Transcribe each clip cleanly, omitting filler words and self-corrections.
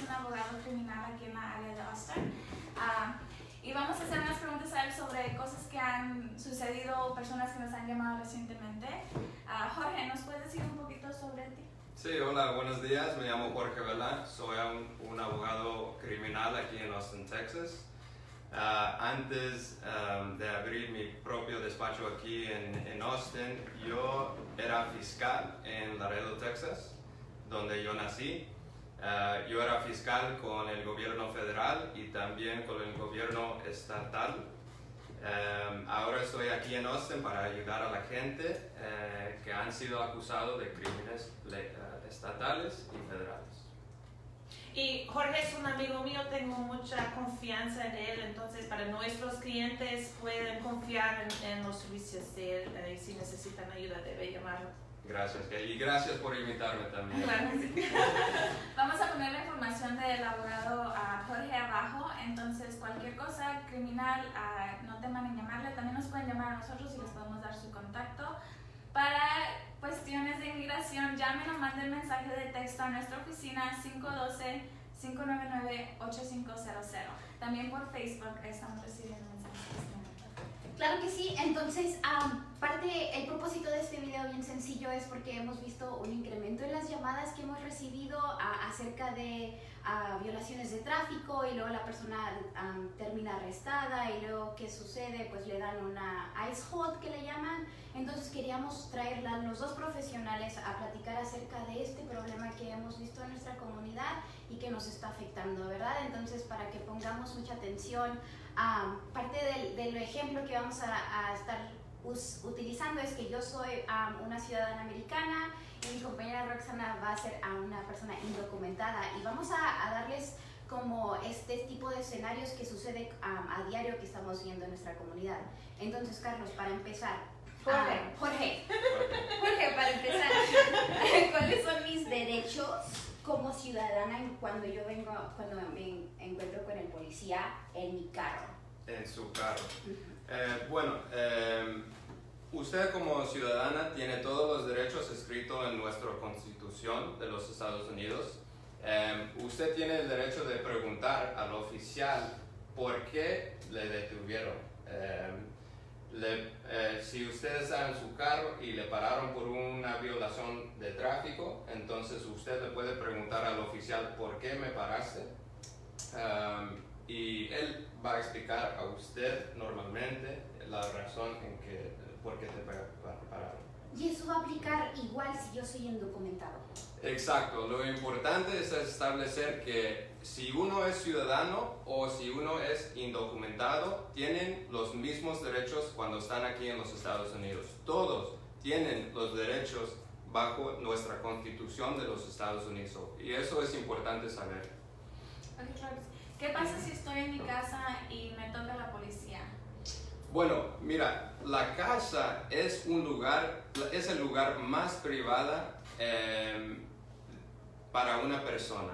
un abogado criminal aquí en la área de Austin. Y vamos a hacer unas preguntas a él sobre cosas que han sucedido, personas que nos han llamado recientemente. Jorge, ¿nos puedes decir un poquito sobre ti? Sí, hola, buenos días. Me llamo Jorge Vela. Soy un abogado criminal aquí en Austin, Texas. Antes de abrir mi propio despacho aquí en Austin, yo era fiscal en Laredo, Texas, donde yo nací. Yo era fiscal con el gobierno federal y también con el gobierno estatal. Ahora estoy aquí en Austin para ayudar a la gente que han sido acusados de crímenes estatales y federales. Y Jorge es un amigo mío, tengo mucha confianza en él, entonces para nuestros clientes pueden confiar en los servicios de él y si necesitan ayuda debe llamarlo. Gracias, y gracias por invitarme también. Claro que sí. Vamos a poner la información del abogado Jorge abajo, entonces cualquier cosa criminal, no teman en llamarle, también nos pueden llamar a nosotros y les podemos dar su contacto. Para cuestiones de inmigración, llamen o manden mensaje de texto a nuestra oficina 512-599-8500. También por Facebook estamos recibiendo mensajes. Claro que sí, entonces el propósito de este video bien sencillo es porque hemos visto un incremento en las llamadas que hemos recibido acerca de violaciones de tráfico y luego la persona termina arrestada y luego ¿qué sucede? Pues le dan una ICE hold que le llaman. Entonces queríamos traer a los dos profesionales a platicar acerca de este problema que hemos visto en nuestra comunidad y que nos está afectando, ¿verdad? Entonces para que pongamos mucha atención, parte del ejemplo que vamos a estar utilizando es que yo soy una ciudadana americana y mi compañera Roxana va a ser una persona indocumentada y vamos a darles como este tipo de escenarios que sucede a diario que estamos viendo en nuestra comunidad. Entonces, Carlos, para empezar, Jorge, para empezar, ¿cuáles son mis derechos como ciudadana cuando me encuentro con el policía en mi carro? En su carro. Usted como ciudadana tiene todos los derechos escritos en nuestra Constitución de los Estados Unidos. Usted tiene el derecho de preguntar al oficial por qué le detuvieron. Si usted está en su carro y le pararon por una violación de tráfico, entonces usted le puede preguntar al oficial por qué me paraste. Y él va a explicar a usted normalmente la razón por qué te pararon. Y eso va a aplicar igual si yo soy indocumentado. Exacto, lo importante es establecer que si uno es ciudadano o si uno es indocumentado, tienen los mismos derechos cuando están aquí en los Estados Unidos. Todos tienen los derechos bajo nuestra Constitución de los Estados Unidos y eso es importante saber. Okay, claro. ¿Qué pasa si estoy en mi casa y me toca la policía? Bueno, mira, la casa es el lugar más privado para una persona.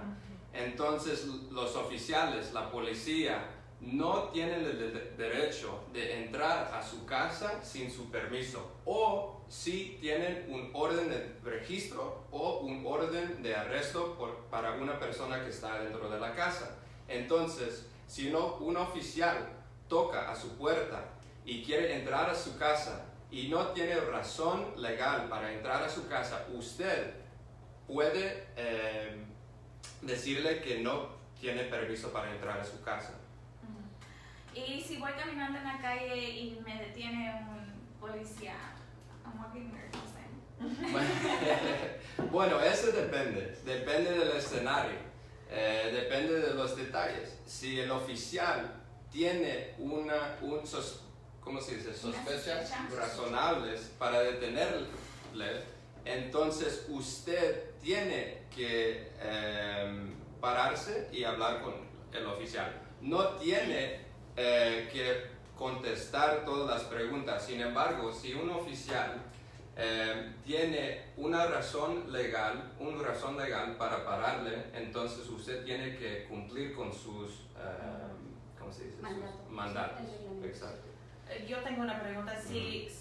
Entonces, los oficiales, la policía, no tienen el derecho de entrar a su casa sin su permiso. O si tienen un orden de registro o un orden de arresto para una persona que está dentro de la casa. Entonces, si un oficial toca a su puerta y quiere entrar a su casa y no tiene razón legal para entrar a su casa, usted puede decirle que no tiene permiso para entrar a su casa. Y si voy caminando en la calle y me detiene un policía, I'm walking there, no sé. Bueno, eso depende del escenario, depende de los detalles. Si el oficial tiene ¿cómo se dice? Sospechas razonables para detenerle, entonces usted tiene que pararse y hablar con el oficial. No tiene que contestar todas las preguntas. Sin embargo, si un oficial tiene una razón legal para pararle, entonces usted tiene que cumplir con sus ¿cómo se dice? Mandatos. Exacto. Yo tengo una pregunta.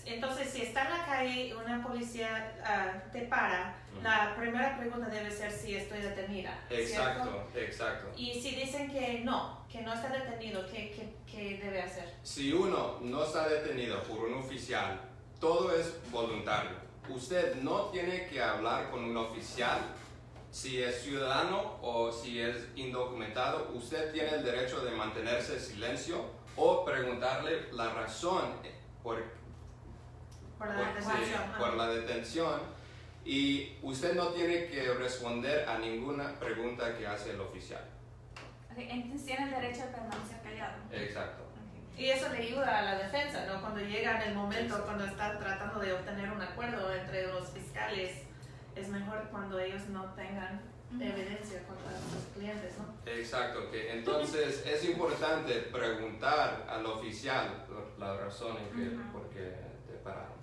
Entonces, si está en la calle una policía te para, la primera pregunta debe ser si estoy detenida. Exacto, ¿cierto? exacto. Y si dicen que no está detenido, ¿qué debe hacer? Si uno no está detenido por un oficial, todo es voluntario. Usted no tiene que hablar con un oficial. Si es ciudadano o si es indocumentado, usted tiene el derecho de mantenerse en silencio o preguntarle la razón por la detención, y usted no tiene que responder a ninguna pregunta que hace el oficial. Okay, entonces tiene el derecho de permanecer callado. Exacto. Okay. Y eso le ayuda a la defensa, ¿no? Cuando llega en el momento, cuando está tratando de obtener un acuerdo entre los fiscales, es mejor cuando ellos no tengan evidencia contra sus clientes, ¿no? Exacto, que entonces es importante preguntar al oficial la razón por qué te pararon.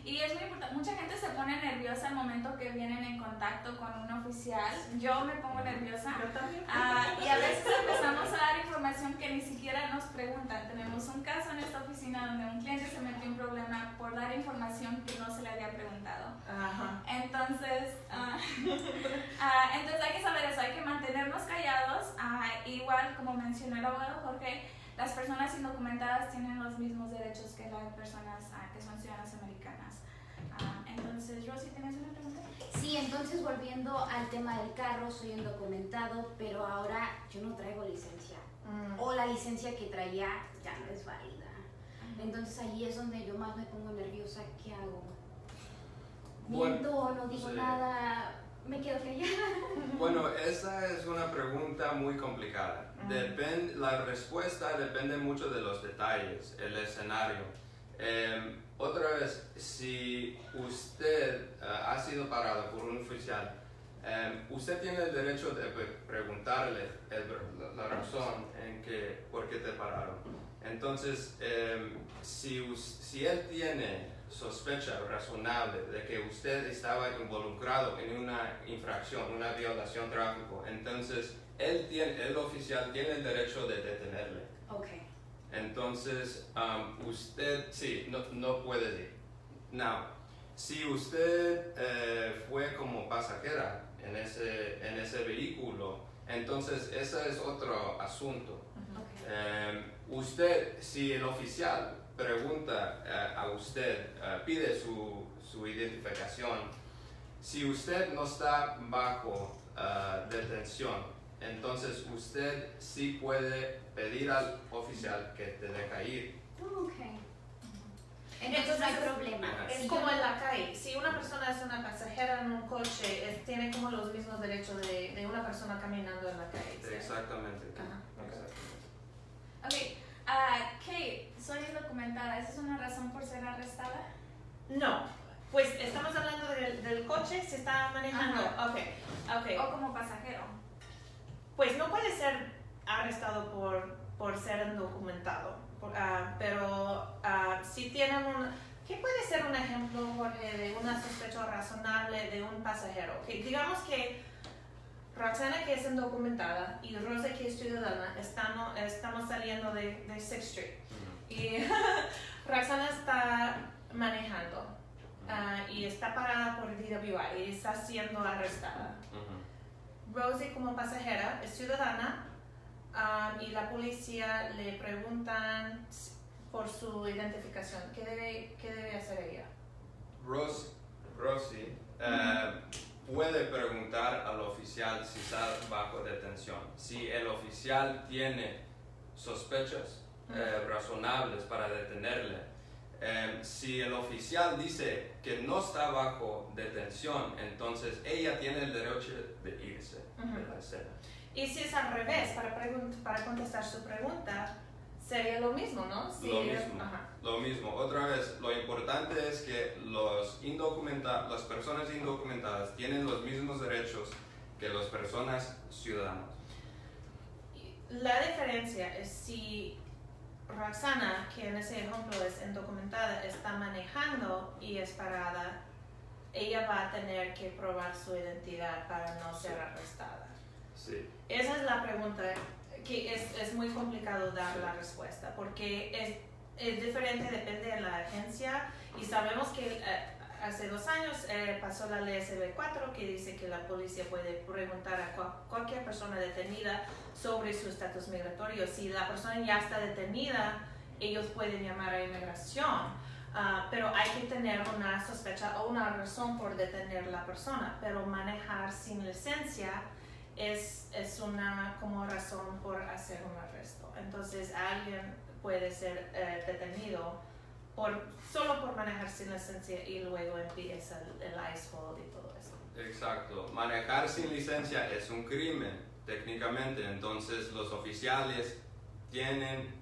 Y es muy importante, mucha gente se pone nerviosa al momento que vienen en contacto con un oficial. Yo me pongo nerviosa. Yo también. Y a veces empezamos a dar información que ni siquiera nos preguntan. Tenemos un caso en esta oficina donde un cliente se metió en problema por dar información que no se le había preguntado. Ajá. Entonces hay que saber eso, hay que mantenernos callados. Igual, como mencionó el abogado Jorge, las personas indocumentadas tienen los mismos derechos que las personas que son ciudadanas americanas. Entonces, Rosy, ¿tienes una pregunta? Sí, entonces volviendo al tema del carro, soy indocumentado, pero ahora yo no traigo licencia. O la licencia que traía ya no es válida. Entonces ahí es donde yo más me pongo nerviosa. ¿Qué hago? ¿Miento? ¿No digo nada? ¿Me quedo callada? Bueno, esa es una pregunta muy complicada. La respuesta depende mucho de los detalles, el escenario. Otra vez, si usted ha sido parado por un oficial, usted tiene el derecho de preguntarle la razón por qué te pararon. Entonces, si él tiene sospecha razonable de que usted estaba involucrado en una infracción, una violación de tráfico, entonces el oficial tiene el derecho de detenerle. Okay. Entonces, usted no puede ir. Now, si usted fue como pasajera en ese vehículo, entonces ese es otro asunto. Si el oficial pregunta a usted, pide su identificación, si usted no está bajo detención, entonces usted sí puede pedir al oficial que te deje ir. Okay. Entonces no hay problema. Es como en la calle. Si una persona es una pasajera en un coche, tiene como los mismos derechos de una persona caminando en la calle. ¿sí? Exactamente. Ok, Kate, soy indocumentada. ¿Esa es una razón por ser arrestada? No, pues estamos hablando del coche, se está manejando. Okay. ¿O como pasajero? Pues no puede ser arrestado por ser indocumentado, pero si tienen ¿qué puede ser un ejemplo, Jorge, de una sospecha razonable de un pasajero? Que digamos que Roxana, que es indocumentada, y Rosa, que es ciudadana, estamos saliendo de 6th Street. Y Roxana está manejando y está parada por DWI y está siendo arrestada. Rosie, como pasajera, es ciudadana y la policía le preguntan por su identificación. ¿Qué debe hacer ella? Rosie puede preguntar al oficial si está bajo detención. Si el oficial tiene sospechas razonables para detenerle, si el oficial dice que no está bajo detención, entonces ella tiene el derecho de irse de la escena. Y si es al revés, para contestar su pregunta, sería lo mismo, ¿no? Sí, lo mismo. Otra vez, lo importante es que las personas indocumentadas tienen los mismos derechos que las personas ciudadanas. La diferencia es si Roxana, que en ese ejemplo es indocumentada, está manejando y es parada, ella va a tener que probar su identidad para no ser arrestada. Sí. Esa es la pregunta que es muy complicado dar la respuesta porque es diferente, depende de la agencia Y sabemos que hace 2 años pasó la ley SB4 que dice que la policía puede preguntar a cualquier persona detenida sobre su estatus migratorio. Si la persona ya está detenida, ellos pueden llamar a inmigración, pero hay que tener una sospecha o una razón por detener a la persona. Pero manejar sin licencia es una como razón por hacer un arresto. Entonces alguien puede ser detenido solo por manejar sin licencia y luego empieza el ICE hold y todo eso. Exacto. Manejar sin licencia es un crimen, técnicamente. Entonces los oficiales tienen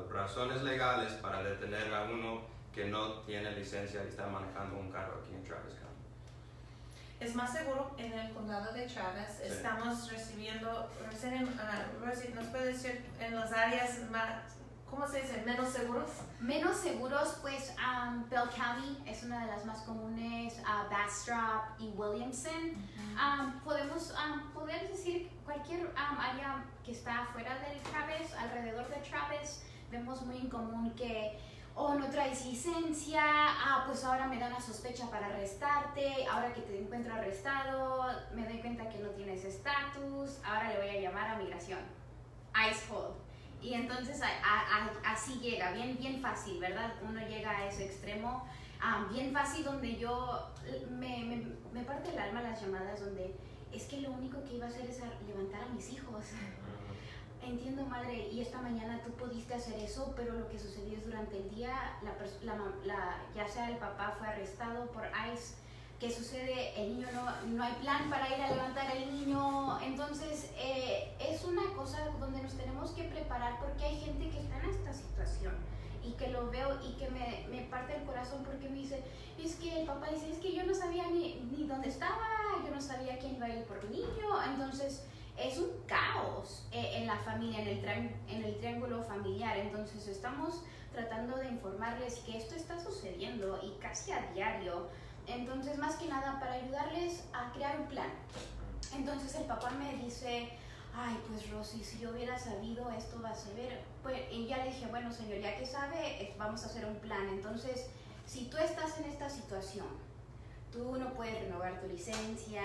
razones legales para detener a uno que no tiene licencia y está manejando un carro aquí en Travis County. Es más seguro en el condado de Travis. Sí. Estamos recibiendo, Rosie, ¿nos puede decir en las áreas más, ¿cómo se dice? ¿Menos seguros? Menos seguros, pues Bell County es una de las más comunes, Bastrop y Williamson. Podemos decir cualquier área que está fuera del Travis, alrededor de Travis. Vemos muy en común que no traes licencia, pues ahora me da una sospecha para arrestarte, ahora que te encuentro arrestado, me doy cuenta que no tienes estatus, ahora le voy a llamar a migración, ICE hold. Y entonces así llega, bien fácil, ¿verdad? Uno llega a ese extremo, bien fácil, donde yo me parte el alma las llamadas donde es que lo único que iba a hacer es levantar a mis hijos. Entiendo, madre, y esta mañana tú pudiste hacer eso, pero lo que sucedió es durante el día, ya sea el papá fue arrestado por ICE. ¿Qué sucede? El niño no hay plan para ir a levantar al niño. Entonces es una cosa donde nos tenemos que preparar, porque hay gente que está en esta situación y que lo veo y que me parte el corazón, porque me dice, es que el papá dice, es que yo no sabía ni dónde estaba, yo no sabía quién iba a ir por mi niño. Entonces es un caos en la familia, en el triángulo familiar. Entonces estamos tratando de informarles que esto está sucediendo y casi a diario. Entonces, más que nada, para ayudarles a crear un plan. Entonces el papá me dice, ay, pues Rosy, si yo hubiera sabido esto va a ser, pues, y ya le dije, bueno señor, ya que sabe, vamos a hacer un plan. Entonces, si tú estás en esta situación, tú no puedes renovar tu licencia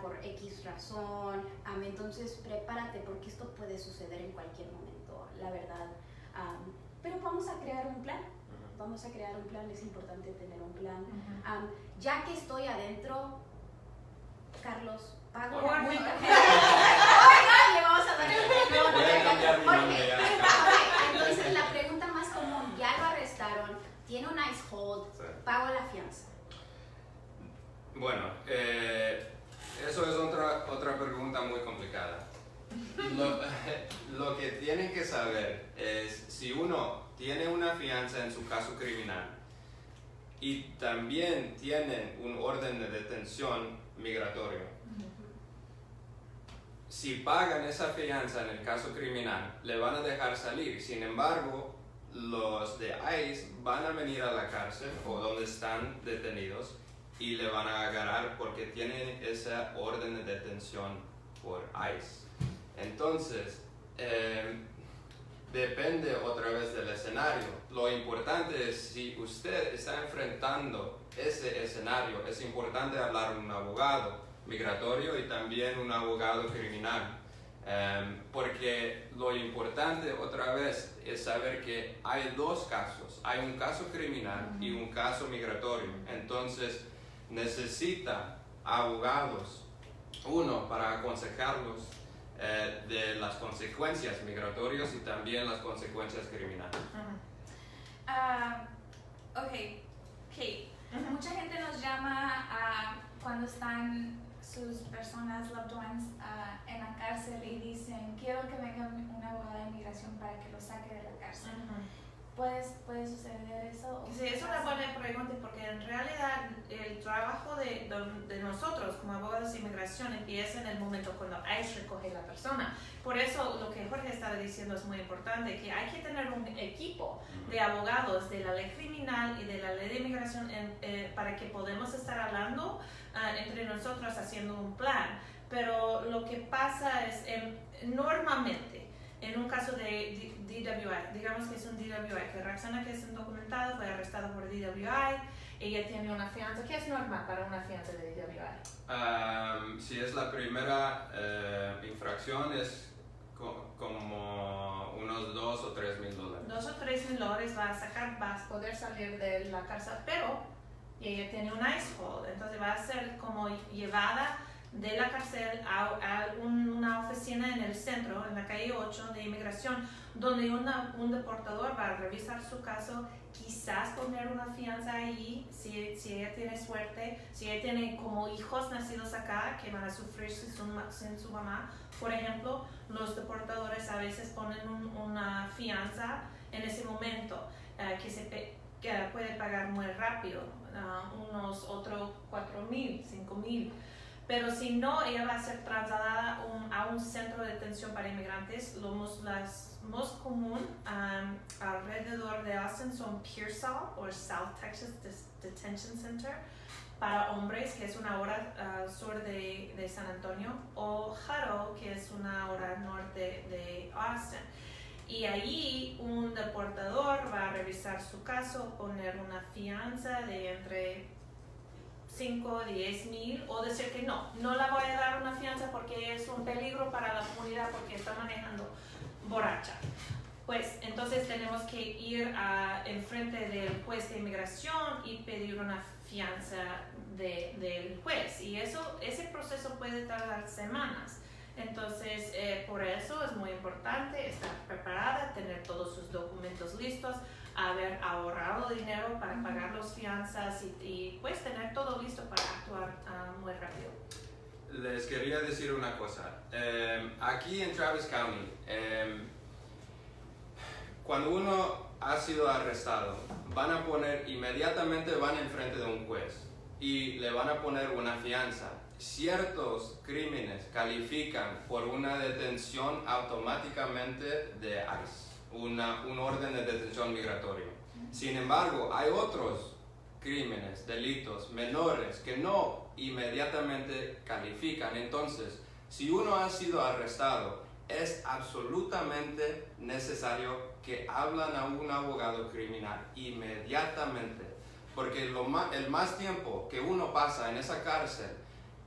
por X razón, entonces prepárate, porque esto puede suceder en cualquier momento, la verdad. Pero vamos a crear un plan. Vamos a crear un plan, es importante tener un plan. Ya que estoy adentro, Carlos, pago la multa. Le vamos a dar el Voy a cambiar mi nombre ya. Entonces la pregunta más común, ya lo arrestaron, tiene un ICE hold, Sí. pago la fianza. Bueno, eso es otra pregunta muy complicada. Lo que tienen que saber es si uno tiene una fianza en su caso criminal y también tienen un orden de detención migratorio. Si pagan esa fianza en el caso criminal, le van a dejar salir. Sin embargo, los de ICE van a venir a la cárcel o donde están detenidos y le van a agarrar porque tienen esa orden de detención por ICE. Entonces, depende otra vez del escenario. Lo importante es, si usted está enfrentando ese escenario, es importante hablar con un abogado migratorio y también un abogado criminal. Porque lo importante otra vez es saber que hay dos casos. Hay un caso criminal y un caso migratorio. Entonces, necesita abogados, uno para aconsejarlos de las consecuencias migratorias y también las consecuencias criminales. Ok, Kate, mucha gente nos llama cuando están sus personas, loved ones, en la cárcel y dicen, quiero que venga un abogado de inmigración para que lo saque de la cárcel. ¿Puede suceder eso? Sí, es una buena pregunta, porque en realidad el trabajo de nosotros como abogados de inmigración empieza en el momento cuando ICE recoge a la persona. Por eso lo que Jorge estaba diciendo es muy importante, que hay que tener un equipo de abogados de la ley criminal y de la ley de inmigración para que podamos estar hablando entre nosotros haciendo un plan. Pero lo que pasa es, normalmente, en un caso de DWI, digamos que es un DWI, que Roxana, que es indocumentada, fue arrestada por DWI, ella tiene una fianza, ¿qué es normal para una fianza de DWI? Si es la primera infracción, es como unos $2,000 o $3,000. $2,000 o $3,000 va a poder salir de la cárcel, pero ella tiene un ICE hold, entonces va a ser como llevada de la cárcel a una oficina en el centro, en la calle 8 de inmigración, donde un deportador va a revisar su caso, quizás poner una fianza ahí, si ella tiene suerte, si ella tiene como hijos nacidos acá que van a sufrir sin su mamá. Por ejemplo, los deportadores a veces ponen una fianza en ese momento que puede pagar muy rápido, unos otros $4,000, $5,000. Pero si no, ella va a ser trasladada a un centro de detención para inmigrantes. Las más común alrededor de Austin son Pearsall o South Texas Detention Center para hombres, que es una hora sur de San Antonio, o Huddle, que es una hora norte de Austin. Y allí un deportador va a revisar su caso, poner una fianza de entre 5 o 10,000, o decir que no la voy a dar una fianza porque es un peligro para la comunidad porque está manejando borracha. Pues entonces tenemos que ir enfrente del juez de inmigración y pedir una fianza del juez, y ese proceso puede tardar semanas. Entonces por eso es muy importante estar preparada, tener todos sus documentos listos, haber ahorrado dinero para pagar las fianzas y pues tener todo listo para actuar muy rápido. Les quería decir una cosa. Aquí en Travis County, cuando uno ha sido arrestado, inmediatamente van enfrente de un juez y le van a poner una fianza. Ciertos crímenes califican por una detención automáticamente de ICE, un orden de detención migratorio. Sin embargo, hay otros crímenes, delitos menores que no inmediatamente califican. Entonces, si uno ha sido arrestado, es absolutamente necesario que hablen a un abogado criminal inmediatamente, porque el más tiempo que uno pasa en esa cárcel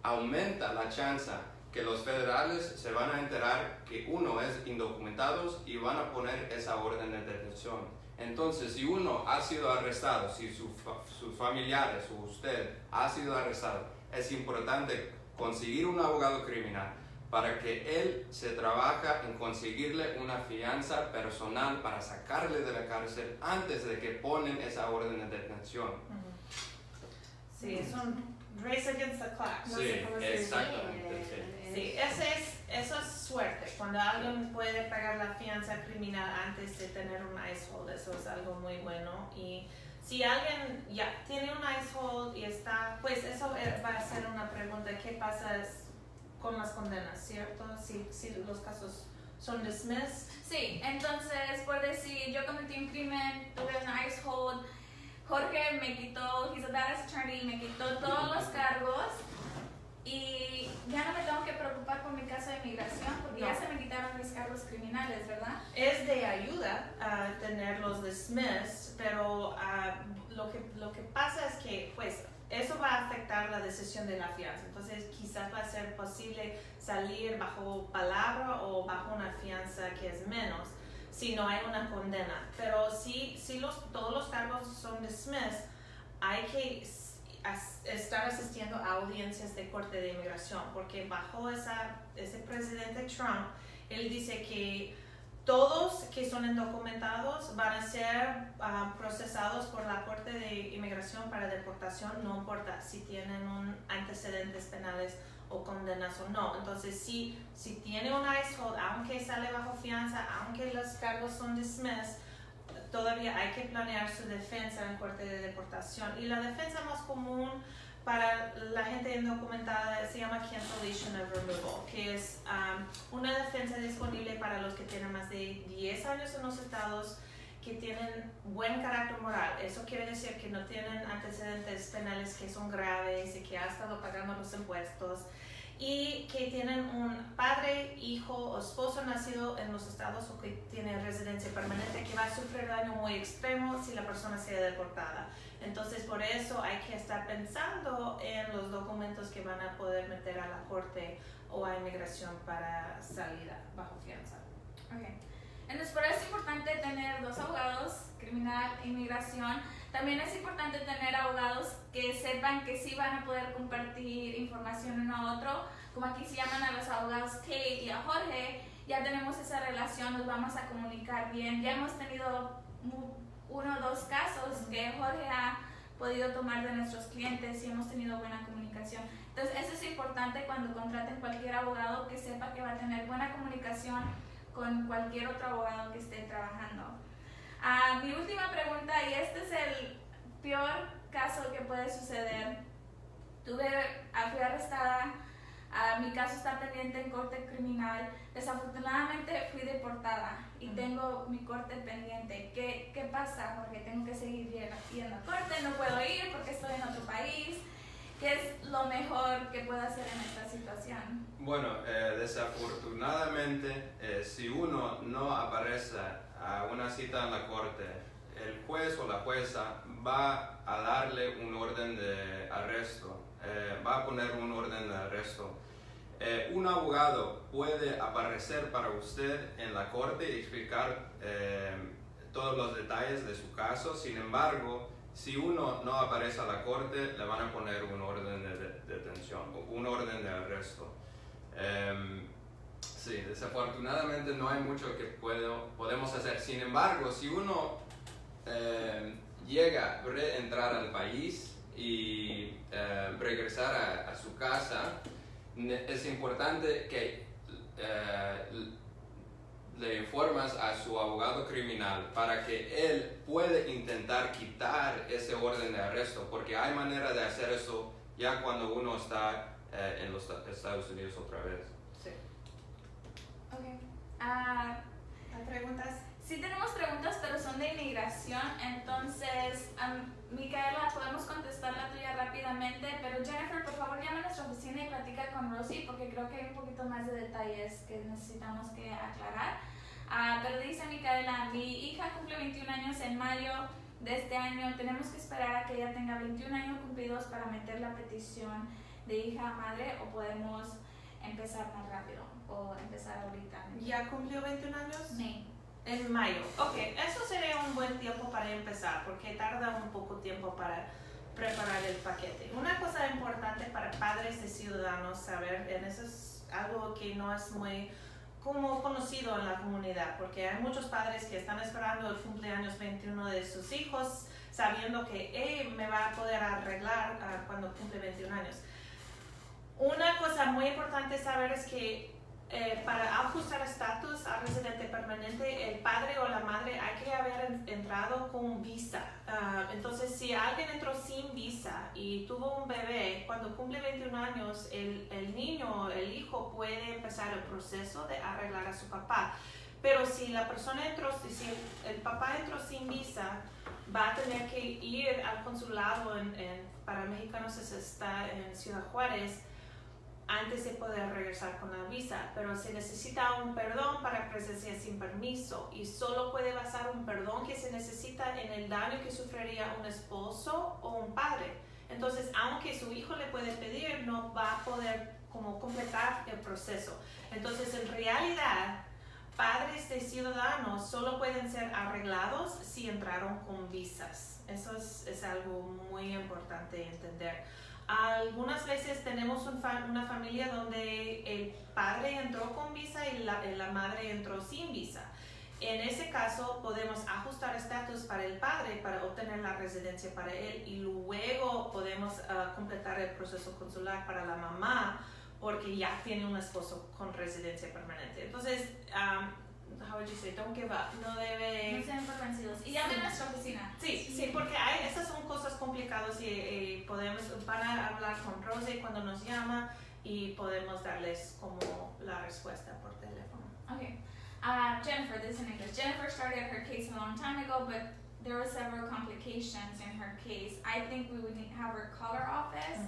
aumenta la chance que los federales se van a enterar que uno es indocumentado y van a poner esa orden de detención. Entonces, si uno ha sido arrestado, si sus familiares o usted ha sido arrestado, es importante conseguir un abogado criminal para que él se trabaja en conseguirle una fianza personal para sacarle de la cárcel antes de que ponen esa orden de detención. Sí, es un race against the clock. No sé cómo se exactamente. Sí, eso es suerte. Cuando alguien puede pagar la fianza criminal antes de tener un ICE hold, eso es algo muy bueno. Y si alguien ya tiene un ICE hold y está, pues eso va a ser una pregunta: ¿qué pasa con las condenas, cierto? Si los casos son dismissed. Sí, entonces, por decir, yo cometí un crimen, tuve un ICE hold, Jorge me quitó, he's a badass attorney, me quitó todos los cargos y ya no me tengo que preocupar por mi caso de inmigración porque ya se me quitaron mis cargos criminales, ¿verdad? Es de ayuda a tenerlos dismissed, pero lo que pasa es que, pues, eso va a afectar la decisión de la fianza. Entonces, quizás va a ser posible salir bajo palabra o bajo una fianza que es menos si no hay una condena. Pero si todos los cargos son dismissed, hay que estar asistiendo a audiencias de corte de inmigración, porque bajo ese presidente Trump, él dice que todos que son indocumentados van a ser procesados por la Corte de Inmigración para deportación, no importa si tienen antecedentes penales o condenas o no. Entonces, si tiene un ICE hold, aunque sale bajo fianza, aunque los cargos son dismissed, todavía hay que planear su defensa en Corte de Deportación. Y la defensa más común para la gente indocumentada se llama cancellation of removal, que es una defensa disponible para los que tienen más de 10 años en los estados, que tienen buen carácter moral. Eso quiere decir que no tienen antecedentes penales que son graves y que ha estado pagando los impuestos y que tienen un padre, hijo o esposo nacido en los estados o que tiene residencia permanente que va a sufrir daño muy extremo si la persona sea deportada. Entonces, por eso hay que estar pensando en los documentos que van a poder meter a la corte o a inmigración para salida bajo fianza. Okay. Entonces, por eso es importante tener 2 abogados, criminal e inmigración. También es importante tener abogados que sepan que sí van a poder compartir información uno a otro. Como aquí se llaman a los abogados Kate y a Jorge, ya tenemos esa relación, nos vamos a comunicar bien. Ya hemos tenido 1 o 2 casos que Jorge ha podido tomar de nuestros clientes y hemos tenido buena comunicación. Entonces, eso es importante cuando contraten cualquier abogado, que sepa que va a tener buena comunicación con cualquier otro abogado que esté trabajando. Mi última pregunta, y este es el peor caso que puede suceder. Fui arrestada, mi caso está pendiente en corte criminal. Desafortunadamente fui deportada y tengo mi corte pendiente. ¿Qué pasa, Jorge? Tengo que seguir yendo a corte, no puedo ir porque estoy en otro país. ¿Qué es lo mejor que puedo hacer en esta situación? Bueno, desafortunadamente, si uno no aparece a una cita en la corte, el juez o la jueza va a darle un orden de arresto, va a poner un orden de arresto. Un abogado puede aparecer para usted en la corte y explicar todos los detalles de su caso. Sin embargo, si uno no aparece a la corte, le van a poner un orden de detención, un orden de arresto. Sí, desafortunadamente no hay mucho que podemos hacer. Sin embargo, si uno llega a reentrar al país y regresar a su casa, es importante que le informas a su abogado criminal para que él pueda intentar quitar ese orden de arresto, porque hay manera de hacer eso ya cuando uno está en los Estados Unidos otra vez. Sí. Okay. ¿Hay preguntas? Sí tenemos preguntas, pero son de inmigración. Entonces, Micaela, podemos contestar la tuya rápidamente, pero Jennifer, por favor, llama a nuestra oficina y platica con Rosy, porque creo que hay un poquito más de detalles que necesitamos que aclarar. Pero dice Micaela, mi hija cumple 21 años en mayo de este año. Tenemos que esperar a que ella tenga 21 años cumplidos para meter la petición de hija a madre, o podemos empezar más rápido o empezar ahorita. ¿Ya cumplió 21 años? Sí. En mayo. Ok, eso sería un buen tiempo para empezar porque tarda un poco tiempo para preparar el paquete. Una cosa importante para padres de ciudadanos saber, en eso es algo que no es muy como conocido en la comunidad, porque hay muchos padres que están esperando el cumpleaños 21 de sus hijos sabiendo que me va a poder arreglar cuando cumple 21 años. Una cosa muy importante saber es que para ajustar estatus a residente permanente, el padre o la madre hay que haber entrado con visa. Entonces, si alguien entró sin visa y tuvo un bebé, cuando cumple 21 años, el niño, el hijo puede empezar el proceso de arreglar a su papá. Pero si la persona entró, si el papá entró sin visa, va a tener que ir al consulado para mexicanos, está en Ciudad Juárez, antes de poder regresar con la visa, pero se necesita un perdón para presencia sin permiso y solo puede basar un perdón que se necesita en el daño que sufriría un esposo o un padre. Entonces, aunque su hijo le puede pedir, no va a poder como completar el proceso. Entonces, en realidad, padres de ciudadanos solo pueden ser arreglados si entraron con visas. Eso es algo muy importante entender. Algunas veces tenemos una familia donde el padre entró con visa y la madre entró sin visa. En ese caso podemos ajustar estatus para el padre para obtener la residencia para él y luego podemos completar el proceso consular para la mamá porque ya tiene un esposo con residencia permanente. Entonces, how would you say, don't give up, no sean por vencidos. Y llamen a nuestra oficina. Sí, porque esas son cosas complicadas y van a hablar con Rosy cuando nos llama y podemos darles como la respuesta por teléfono. Okay. Jennifer, this is in English. Jennifer started her case a long time ago, but there were several complications in her case. I think we would need to have her call our office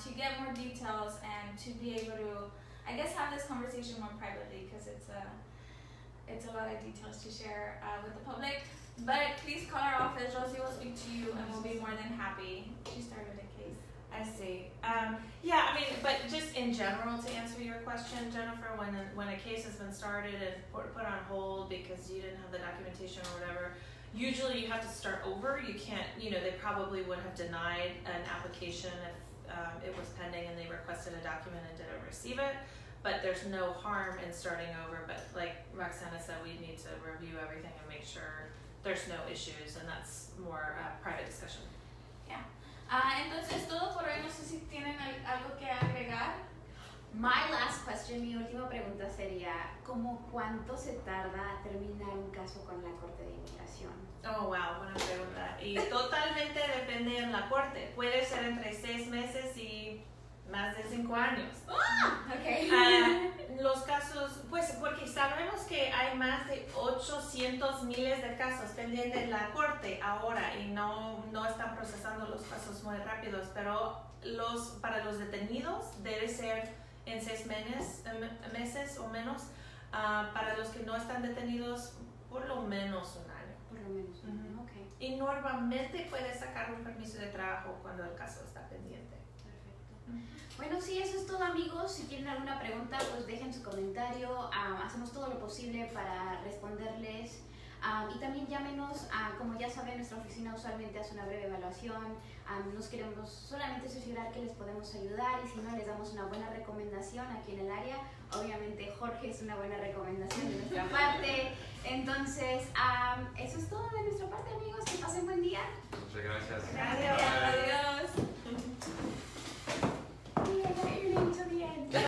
to get more details and to be able to, I guess, have this conversation more privately, because it's a lot of details to share with the public. But please call our office. Rosie will speak to you and we'll be more than happy. She started a case. I see. Yeah, I mean, but just in general, to answer your question, Jennifer, when a case has been started and put on hold because you didn't have the documentation or whatever, usually you have to start over. You can't, they probably would have denied an application if it was pending and they requested a document and didn't receive it. But there's no harm in starting over. But like Roxana said, we need to review everything and make sure there's no issues, and that's more private discussion. Yeah. Entonces, todo por hoy. No sé si tienen algo que agregar. My last question, mi última pregunta sería, ¿cómo cuánto se tarda terminar un caso con la Corte de Inmigración? Oh, wow, buena pregunta. Y totalmente depende en la corte. Puede ser entre 6 meses y más de 5 años. Okay. Los casos, pues porque sabemos que hay más de 800 miles de casos pendientes en la corte ahora y no están procesando los casos muy rápidos, pero para los detenidos debe ser en 6 meses o menos. Para los que no están detenidos, por lo menos un año. Por lo menos un año, ok. Y normalmente puedes sacar un permiso de trabajo cuando el caso está pendiente. Bueno, sí, eso es todo, amigos. Si tienen alguna pregunta, pues dejen su comentario. Hacemos todo lo posible para responderles. Y también llámenos. Como ya saben, nuestra oficina usualmente hace una breve evaluación. Nos queremos solamente cerciorar que les podemos ayudar, y si no, les damos una buena recomendación aquí en el área. Obviamente Jorge es una buena recomendación de nuestra parte. Entonces, eso es todo de nuestra parte, amigos. Que pasen buen día. Muchas gracias. Gracias. Adiós.